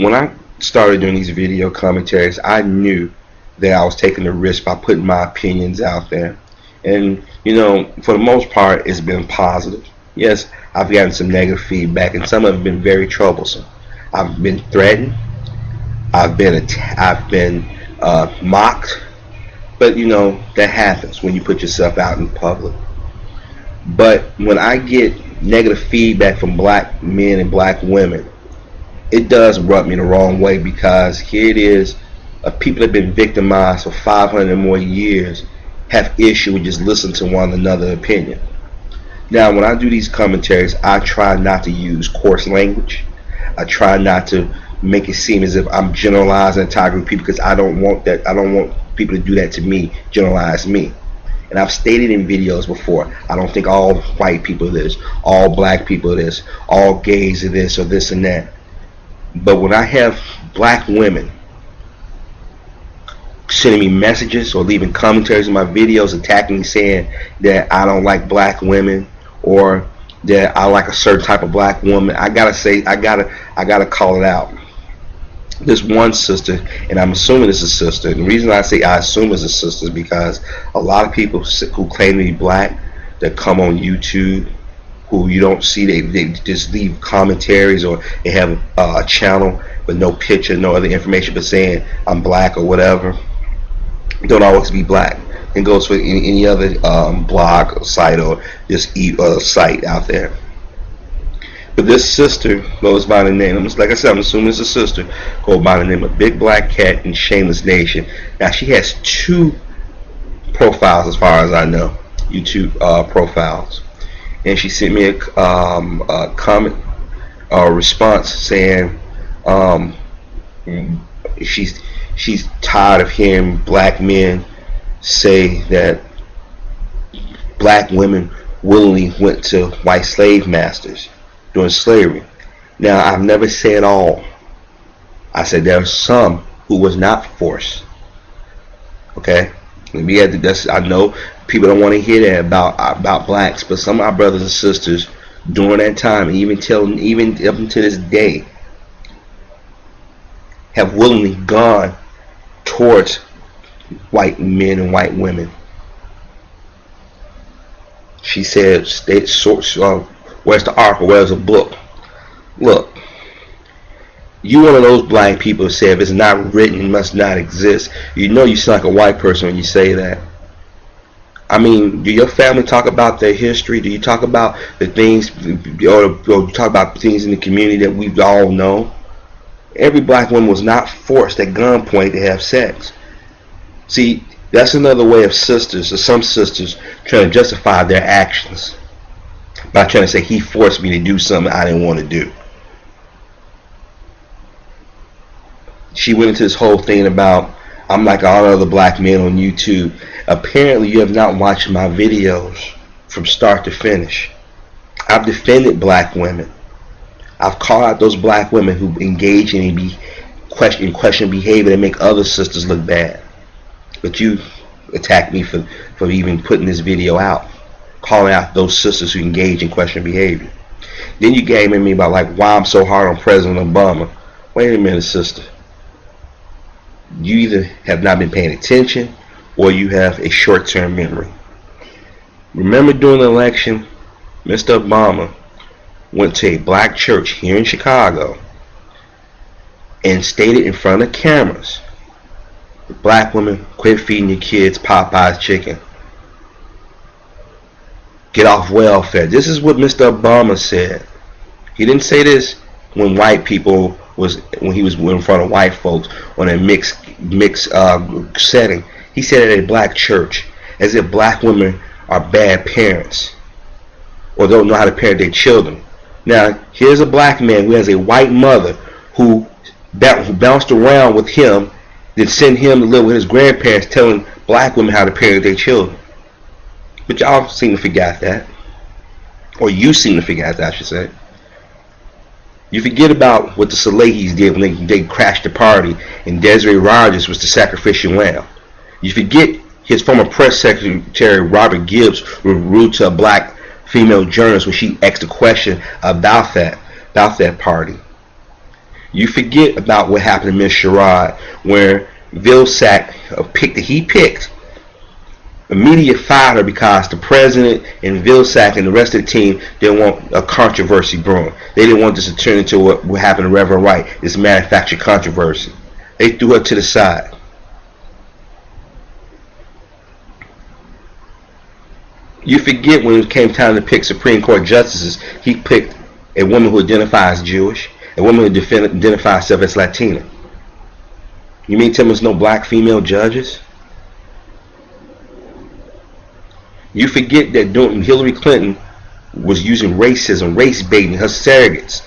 when I started doing these video commentaries, I knew that I was taking a risk by putting my opinions out there. And, you know, for the most part, it's been positive. Yes, I've gotten some negative feedback, and some of it have been very troublesome. I've been threatened. I've been mocked. But, you know, that happens when you put yourself out in public. But when I get negative feedback from black men and black women, it does rub me the wrong way, because here it is, people that have been victimized for 500 and more years have issue with just listening to one another's opinion. Now, when I do these commentaries, I try not to use coarse language. I try not to make it seem as if I'm generalizing entire group of people, because I don't want that. I don't want people to do that to me, generalize me. And I've stated in videos before, I don't think all white people are this, all black people are this, all gays are this or this and that. But when I have black women sending me messages or leaving commentaries in my videos attacking me, saying that I don't like black women or that I like a certain type of black woman, I gotta call it out. This one sister, and I'm assuming it's a sister, and the reason I say I assume it's a sister is because a lot of people who claim to be black that come on YouTube, who you don't see, they just leave commentaries, or they have a channel with no picture, no other information but saying I'm black or whatever. Don't always be black. It goes for any other blog or site or just site out there. But this sister goes by the name, like I said, I'm assuming it's a sister, goes by the name of Big Black Cat in Shameless Nation. Now, she has 2 profiles as far as I know, YouTube profiles. And she sent me a comment, a response saying she's tired of hearing black men say that black women willingly went to white slave masters during slavery. Now, I've never said all. I said there are some who was not forced. Okay, I know people don't want to hear that about blacks, but some of our brothers and sisters during that time, and even up until this day, have willingly gone towards white men and white women. She said, where's the ark, or where's the book? Look, you one of those black people who say if it's not written, it must not exist. You know you sound like a white person when you say that. I mean, do your family talk about their history? Do you talk about the things, or talk about things in the community that we all know? Every black woman was not forced at gunpoint to have sex. See, that's another way of sisters, or some sisters, trying to justify their actions by trying to say he forced me to do something I didn't want to do. She went into this whole thing about I'm like all other black men on YouTube. Apparently you have not watched my videos from start to finish. I've defended black women. I've called out those black women who engage in question behavior that make other sisters look bad. But you attacked me for even putting this video out, calling out those sisters who engage in question behavior. Then you came at me about like why I'm so hard on President Obama. Wait a minute, sister. You either have not been paying attention or you have a short-term memory. Remember during the election, Mr. Obama went to a black church here in Chicago and stated in front of cameras, black women, quit feeding your kids Popeye's chicken. Get off welfare. This is what Mr. Obama said. He didn't say this when he was in front of white folks on a mixed setting. He said it at a black church, as if black women are bad parents or don't know how to parent their children. Now, here's a black man who has a white mother who bounced around with him, then sent him to live with his grandparents, telling black women how to parent their children. But y'all seem to forget that, or you seem to forget that, I should say. You forget about what the Salehis did when they crashed the party and Desiree Rogers was the sacrificial lamb. You forget his former press secretary Robert Gibbs was rude to a black female journalist when she asked a question about that party. You forget about what happened to Miss Sherrod, where Vilsack picked. The media fired her because the president and Vilsack and the rest of the team didn't want a controversy brewing. They didn't want this to turn into what happened to Reverend White, this manufactured controversy. They threw her to the side. You forget when it came time to pick Supreme Court justices, he picked a woman who identifies Jewish, a woman who identifies herself as Latina. You mean tell me there's no black female judges? You forget that Hillary Clinton was using racism, race baiting, her surrogates.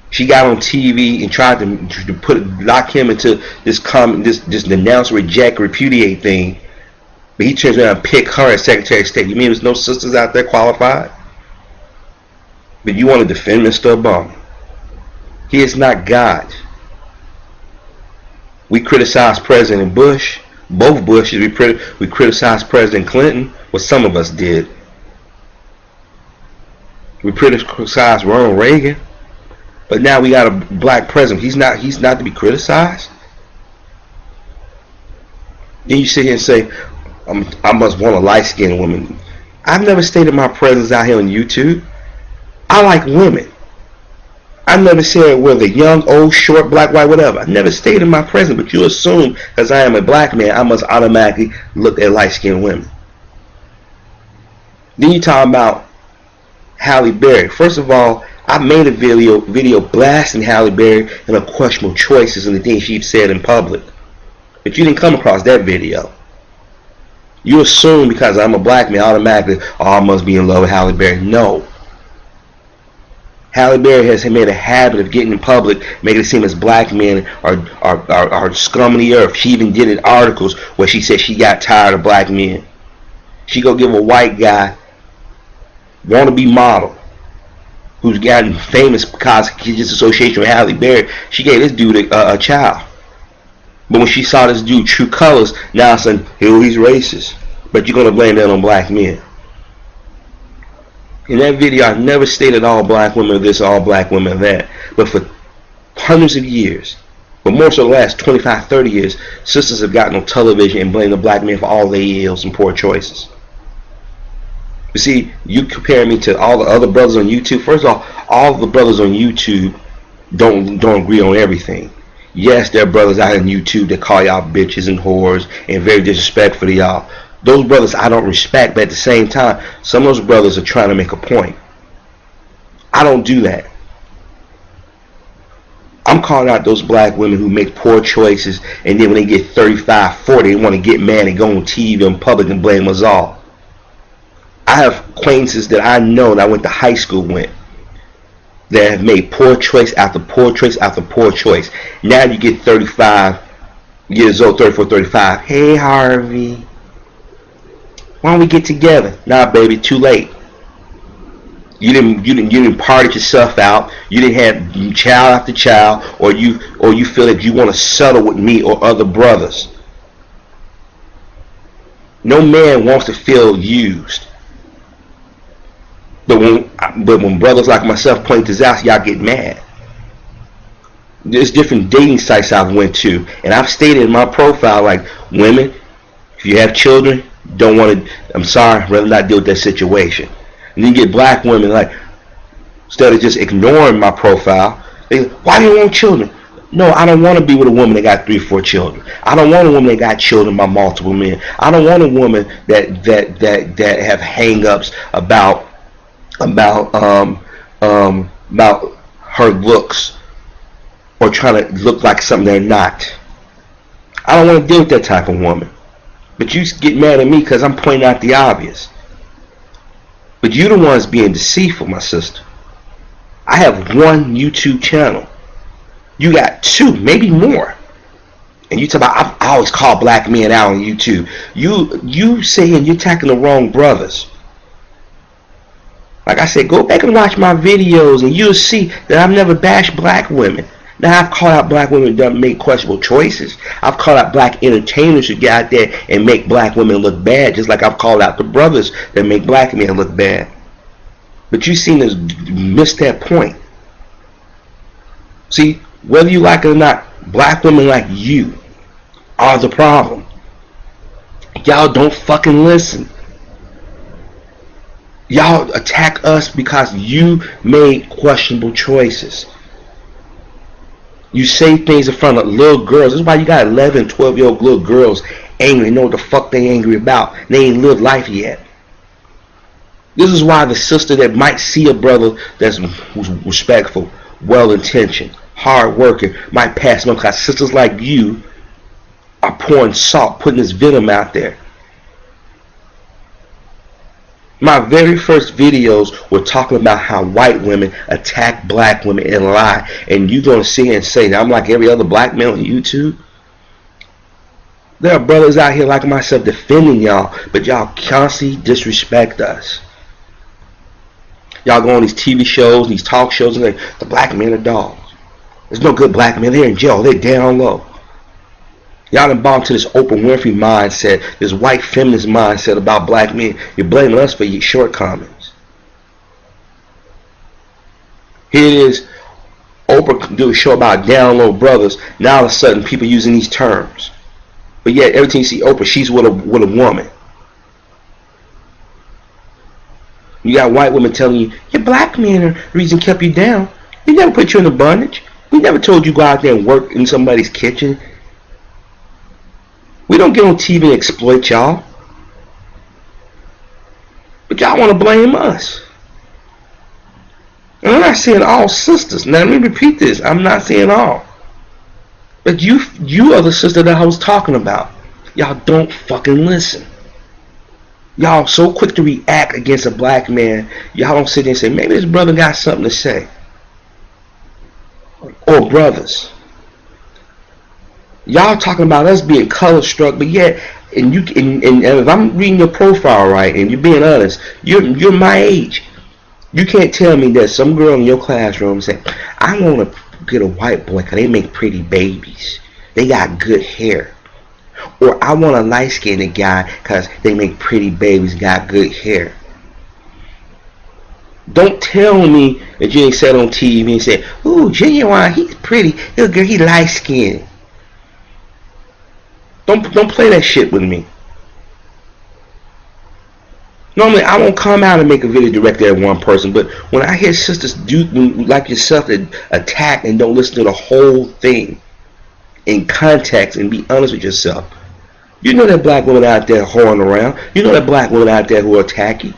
She got on TV and tried to lock him into this denounce, reject, repudiate thing. But he turns around and pick her as Secretary of State. You mean there's no sisters out there qualified? But you want to defend Mr. Obama. He is not God. We criticize President Bush. Both Bushes. We criticized President Clinton. Well, some of us did. We criticized Ronald Reagan. But now we got a black president. He's not to be criticized. Then you sit here and say, I must want a light-skinned woman. I've never stated my presence out here on YouTube. I like women. I've never said whether young, old, short, black, white, whatever. I never stated my presence, but you assume because I am a black man, I must automatically look at light-skinned women. Then you talk about Halle Berry. First of all, I made a video blasting Halle Berry and her questionable choices and the things she said in public. But you didn't come across that video. You assume because I'm a black man, automatically, I must be in love with Halle Berry. No. Halle Berry has made a habit of getting in public, making it seem as black men are scum of the earth. She even did in articles where she said she got tired of black men. She go give a white guy, wannabe model, who's gotten famous because of his association with Halle Berry. She gave this dude a child. But when she saw this dude true colors, now it's saying, he's racist. But you're going to blame that on black men. In that video, I never stated all black women are this, all black women are that. But for hundreds of years, but more so the last 25, 30 years, sisters have gotten on television and blamed the black men for all their ills and poor choices. You see, you compare me to all the other brothers on YouTube. First of all the brothers on YouTube don't agree on everything. Yes, there are brothers out on YouTube that call y'all bitches and whores and very disrespectful to y'all. Those brothers I don't respect, but at the same time, some of those brothers are trying to make a point. I don't do that. I'm calling out those black women who make poor choices, and then when they get 35, 40, they want to get mad and go on TV in public and blame us all. I have acquaintances that I know that I went to high school with that have made poor choice after poor choice after poor choice. Now you get 35 years old, 34, 35. Hey, Harvey. Why don't we get together? Nah, baby, too late. You didn't party yourself out. You didn't have child after child, or you feel like you want to settle with me or other brothers. No man wants to feel used. But when brothers like myself point this out, y'all get mad. There's different dating sites I've went to, and I've stated in my profile, like, women, if you have children, don't want to, I'm sorry, rather not deal with that situation. And then you get black women, like, instead of just ignoring my profile, they say, why do you want children? No, I don't want to be with a woman that got 3 or 4 children. I don't want a woman that got children by multiple men. I don't want a woman that have hang-ups about her looks or trying to look like something they're not. I don't want to deal with that type of woman. But you get mad at me because I'm pointing out the obvious. But you the ones being deceitful, my sister. I have 1 YouTube channel. You got 2, maybe more. And you talk about, I always call black men out on YouTube. You saying you're attacking the wrong brothers. Like I said, go back and watch my videos and you'll see that I've never bashed black women. Now, I've called out black women that make questionable choices. I've called out black entertainers who get out there and make black women look bad, just like I've called out the brothers that make black men look bad. But you seem to miss that point. See, whether you like it or not, black women like you are the problem. Y'all don't fucking listen. Y'all attack us because you made questionable choices. You say things in front of little girls. This is why you got 11, 12-year-old little girls angry. They know what the fuck they angry about. They ain't lived life yet. This is why the sister that might see a brother that's respectful, well-intentioned, hard-working, might pass them because sisters like you are pouring salt, putting this venom out there. My very first videos were talking about how white women attack black women and lie. And you gonna sit here and say that I'm like every other black man on YouTube? There are brothers out here like myself defending y'all, but y'all constantly disrespect us. Y'all go on these TV shows, these talk shows, and like, the black men are dogs. There's no good black men. They're in jail. They're down low. Y'all done bought into this Oprah Winfrey mindset, this white feminist mindset about black men. You're blaming us for your shortcomings. Here it is. Oprah do a show about down low brothers. Now all of a sudden people using these terms. But yet every time you see Oprah, she's with a woman. You got white women telling you, your black men are the reason kept you down. We never put you in a bondage. We never told you go out there and work in somebody's kitchen. We don't get on TV and exploit y'all. But y'all want to blame us. And I'm not saying all sisters. Now let me repeat this. I'm not saying all. But you are the sister that I was talking about. Y'all don't fucking listen. Y'all so quick to react against a black man. Y'all don't sit there and say, maybe this brother got something to say. Or brothers. Y'all talking about us being color struck, but yet, and if I'm reading your profile right, and you're being honest, you're my age. You can't tell me that some girl in your classroom say, I want to get a white boy because they make pretty babies. They got good hair. Or I want a light-skinned guy because they make pretty babies, got good hair. Don't tell me that you ain't sat on TV and said, ooh, Genuine, he's pretty. He's light-skinned. Don't play that shit with me. Normally, I won't come out and make a video directed at one person, but when I hear sisters like yourself that attack and don't listen to the whole thing in context and be honest with yourself, you know that black women out there whoring around. You know that black women out there who are attacking.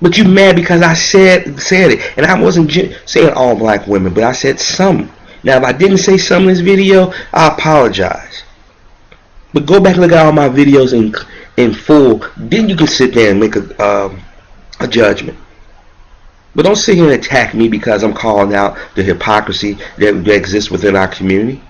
But you mad because I said it, and I wasn't saying all black women, but I said some. Now, if I didn't say some in this video, I apologize. But go back and look at all my videos in full. Then you can sit there and make a judgment. But don't sit here and attack me because I'm calling out the hypocrisy that exists within our community.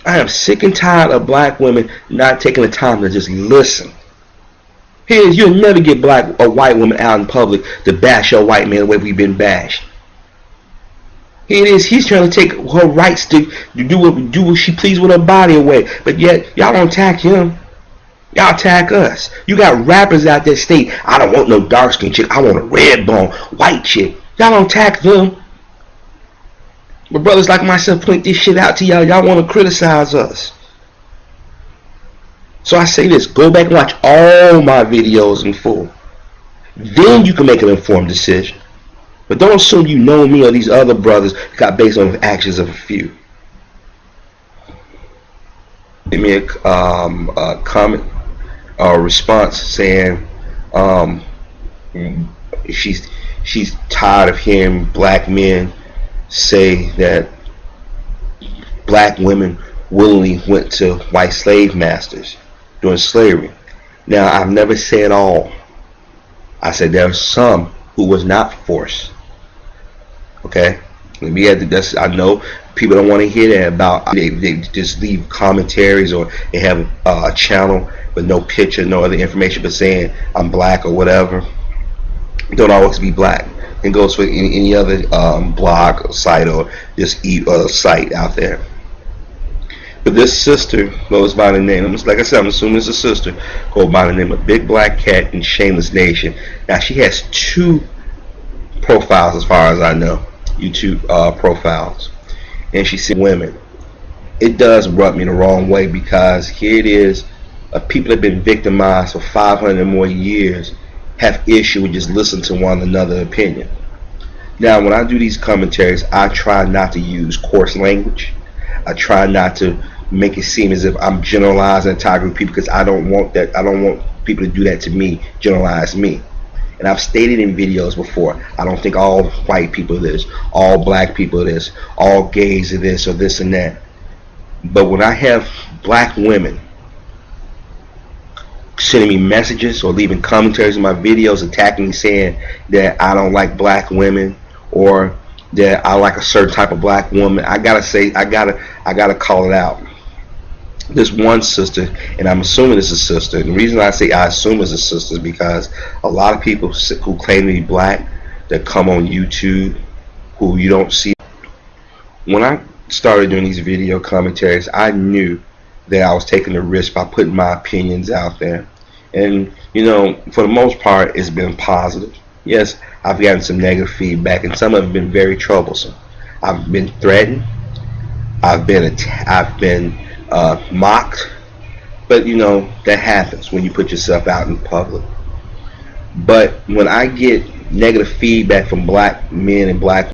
I am sick and tired of black women not taking the time to just listen. You'll never get a white woman out in public to bash your white man the way we've been bashed. Here it is, he's trying to take her rights to do what she pleases with her body away. But yet, y'all don't attack him. Y'all attack us. You got rappers out there state, I don't want no dark skin chick, I want a red bone, white chick. Y'all don't attack them. But brothers like myself point this shit out to y'all. Y'all want to criticize us. So I say this, go back and watch all my videos in full. Then you can make an informed decision. But don't assume you know me or these other brothers got based on the actions of a few. Give me a comment or response saying she's tired of hearing black men say that black women willingly went to white slave masters during slavery. Now, I've never said all. I said there are some who was not forced. Okay, let me add this. I know people don't want to hear that about they just leave commentaries or they have a channel with no picture, no other information, but saying I'm black or whatever. Don't always be black. It goes for any other blog or site or just site out there. But this sister goes by the name, like I said, I'm assuming it's a sister, goes by the name of Big Black Cat in Shameless Nation. Now she has 2 profiles as far as I know. YouTube profiles, and she said women. It does rub me the wrong way because here it is, people that have been victimized for 500 more years have issue with just listening to one another's opinion. Now, when I do these commentaries, I try not to use coarse language. I try not to make it seem as if I'm generalizing entire group of people, because I don't want that. I don't want people to do that to me, generalize me. And I've stated in videos before, I don't think all white people are this, all black people are this, all gays are this or this and that. But when I have black women sending me messages or leaving commentaries in my videos attacking me, saying that I don't like black women or that I like a certain type of black woman, I gotta call it out. This one sister, and I'm assuming it's a sister, and the reason I say I assume it's a sister is because a lot of people who claim to be black that come on YouTube who you don't see. When I started doing these video commentaries, I knew that I was taking a risk by putting my opinions out there. And for the most part, it's been positive. Yes, I've gotten some negative feedback, and some of it have been very troublesome. I've been threatened. I've been mocked. But that happens when you put yourself out in public. But when I get negative feedback from black men and black